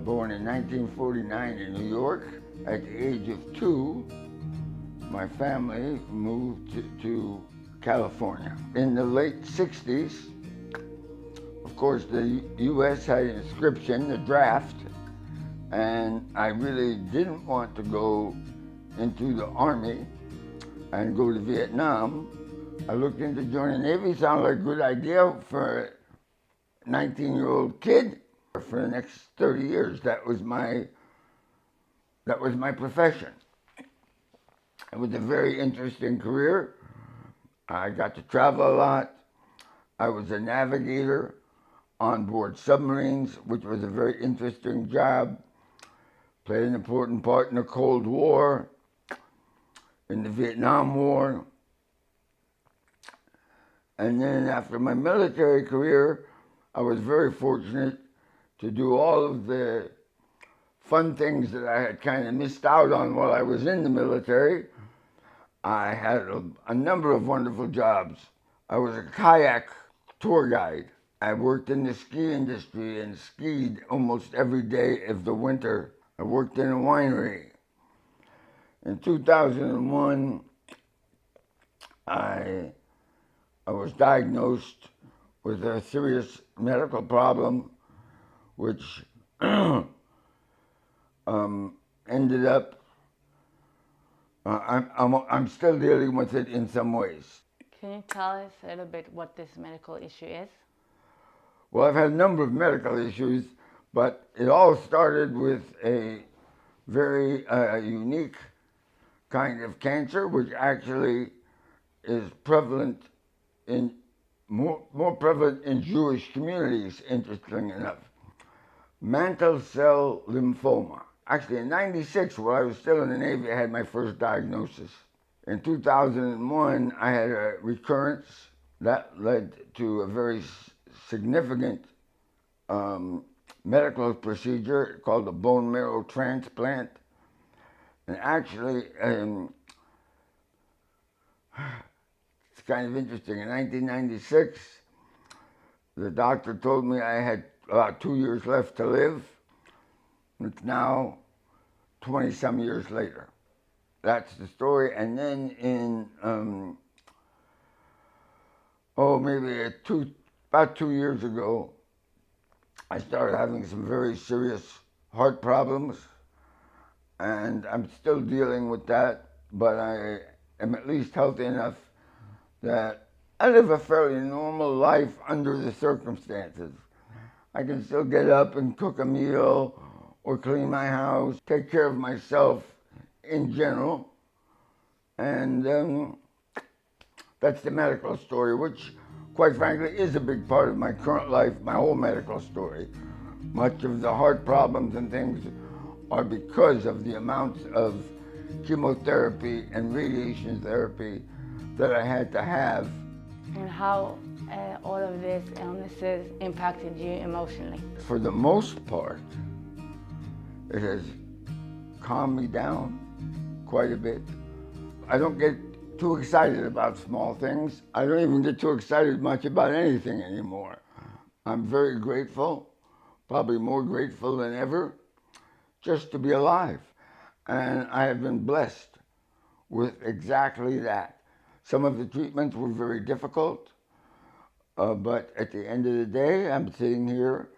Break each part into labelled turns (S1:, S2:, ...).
S1: born in 1949 in New York. At the age of 2, my family moved to California. In the late 60s, of course, the U.S. had an inscription, the draft, and I really didn't want to go into the Army and go to Vietnam. I looked into joining the Navy, sounded like a good idea for a 19-year-old kid. For the next 30 years, that was my profession. It was a very interesting career. I got to travel a lot. I was a navigator on board submarines, which was a very interesting job. Played an important part in the Cold War, in the Vietnam War. And then after my military career, I was very fortunate to do all of the fun things that I had kind of missed out on while I was in the military. I had a number of wonderful jobs. I was a kayak tour guide. I worked in the ski industry and skied almost every day of the winter. I worked in a winery. In 2001, I was diagnosed with a serious medical problem, which ended up, I'm still dealing with it in some ways.
S2: Can you tell us a little bit what this medical issue is?
S1: Well, I've had a number of medical issues, but it all started with a very unique kind of cancer, which actually is prevalent in, more prevalent in Jewish communities, interestingly enough. Mantle cell lymphoma. Actually, in '96, while I was still in the Navy, I had my first diagnosis. In 2001, I had a recurrence that led to a very significant medical procedure called a bone marrow transplant. And actually, it's kind of interesting. In 1996, the doctor told me I had about 2 years left to live. It's now 20-some years later. That's the story. And then in, about 2 years ago, I started having some very serious heart problems. And I'm still dealing with that, but I am at least healthy enough that I live a fairly normal life under the circumstances. I can still get up and cook a meal or clean my house, take care of myself in general. And that's the medical story, which, quite frankly, is a big part of my current life, my whole medical story. Much of the heart problems and things are because of the amounts of chemotherapy and radiation therapy that I had to have.
S2: And how all of these illnesses impacted you emotionally?
S1: For the most part, it has calmed me down quite a bit. I don't get too excited about small things. I don't even get too excited much about anything anymore. I'm very grateful, probably more grateful than ever, just to be alive. And I have been blessed with exactly that. Some of the treatments were very difficult, but at the end of the day, I'm sitting here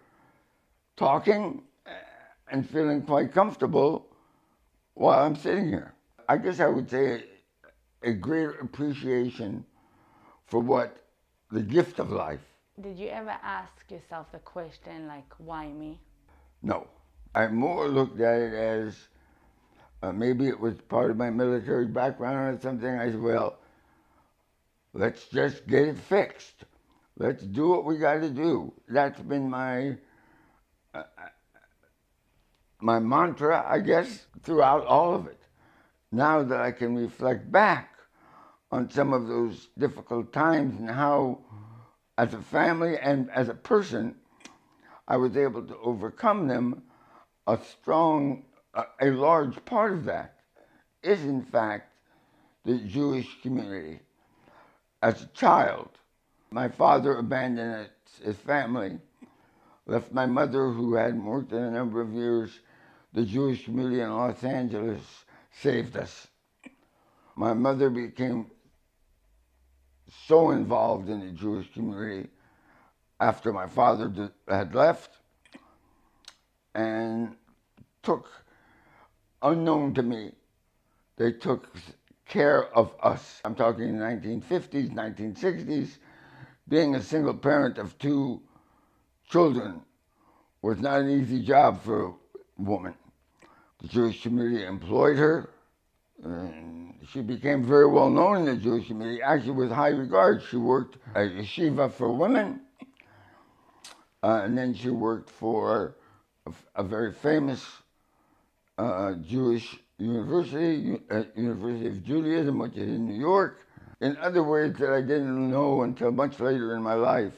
S1: talking and feeling quite comfortable while I'm sitting here. I guess I would say a greater appreciation for what the gift of life.
S2: Did you ever ask yourself the question, like, why me?
S1: No. I more looked at it as maybe it was part of my military background or something. I said, well, let's just get it fixed. Let's do what we got to do. That's been my mantra, I guess, throughout all of it. Now that I can reflect back on some of those difficult times and how, as a family and as a person, I was able to overcome them, a large part of that is, in fact, the Jewish community. As a child, my father abandoned his family, left my mother, who hadn't worked in a number of years. The Jewish community in Los Angeles saved us. My mother became so involved in the Jewish community after my father had left, and took, unknown to me, they took care of us. I'm talking 1950s, 1960s. Being a single parent of 2 children was not an easy job for a woman. The Jewish community employed her, and she became very well known in the Jewish community, actually with high regard. She worked at yeshiva for women, and then she worked for a very famous Jewish university, University of Judaism, which is in New York. In other words, that I didn't know until much later in my life,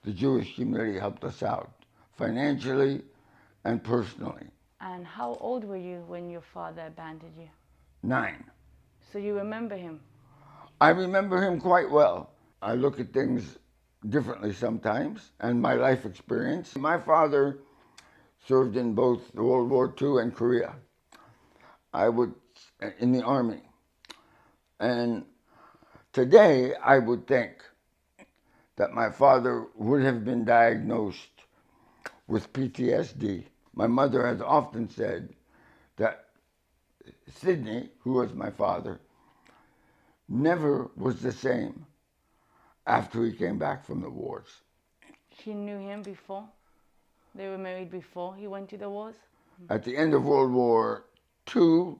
S1: the Jewish community helped us out, financially and personally.
S2: And how old were you when your father abandoned you?
S1: 9.
S2: So you remember him?
S1: I remember him quite well. I look at things differently sometimes, and my life experience. My father served in both World War II and Korea. I would, in the Army. And today, I would think that my father would have been diagnosed with PTSD. My mother has often said that Sidney, who was my father, never was the same after he came back from the wars.
S2: She knew him before? They were married before he went to the wars?
S1: At the end of World War II,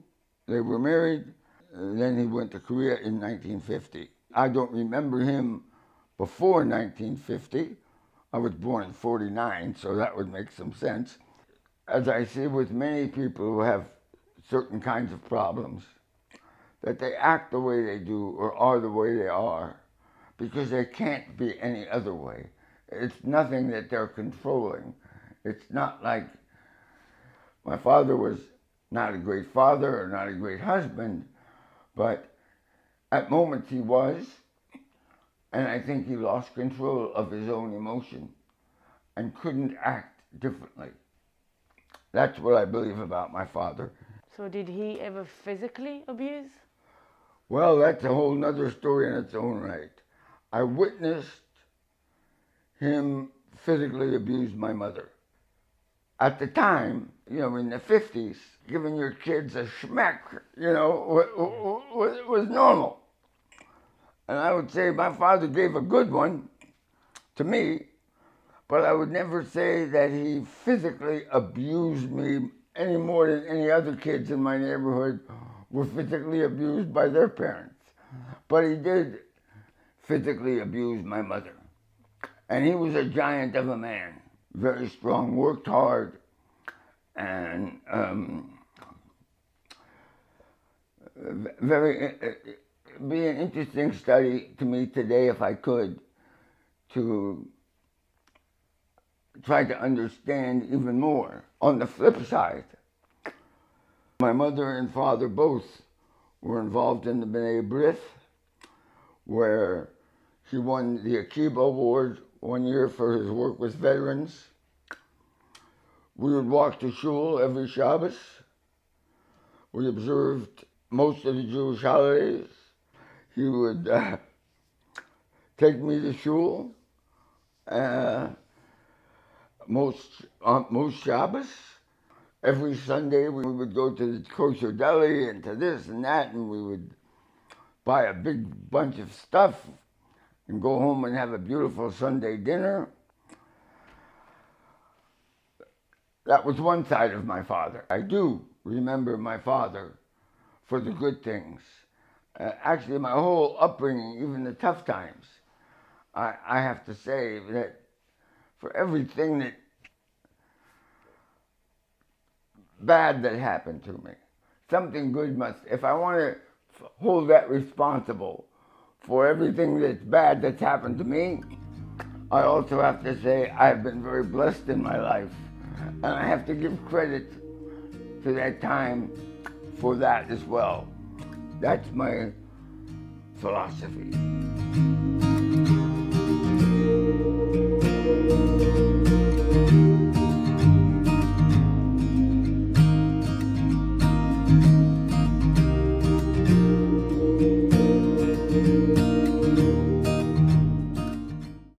S1: they were married. Then he went to Korea in 1950. I don't remember him before 1950. I was born in 49, so that would make some sense. As I see with many people who have certain kinds of problems, that they act the way they do or are the way they are because they can't be any other way. It's nothing that they're controlling. It's not like my father was not a great father or not a great husband, but at moments he was, and I think he lost control of his own emotion and couldn't act differently. That's what I believe about my father.
S2: So did he ever physically abuse?
S1: Well, that's a whole nother story in its own right. I witnessed him physically abuse my mother. At the time, in the 50s, giving your kids a schmeck, was normal. And I would say my father gave a good one to me, but I would never say that he physically abused me any more than any other kids in my neighborhood were physically abused by their parents. But he did physically abuse my mother. And he was a giant of a man, very strong, worked hard, and be an interesting study to me today, if I could, to try to understand even more. On the flip side, my mother and father both were involved in the B'nai B'rith, where he won the Akiba Award one year for his work with veterans. We would walk to shul every Shabbos. We observed most of the Jewish holidays. He would take me to shul most Shabbos. Every Sunday we would go to the kosher deli and to this and that, and we would buy a big bunch of stuff and go home and have a beautiful Sunday dinner. That was one side of my father. I do remember my father for the good things. Actually, my whole upbringing, even the tough times, I have to say that for everything that bad that happened to me, something good must, if I want to hold that responsible for everything that's bad that's happened to me, I also have to say I've been very blessed in my life. And I have to give credit to that time for that as well. That's my philosophy.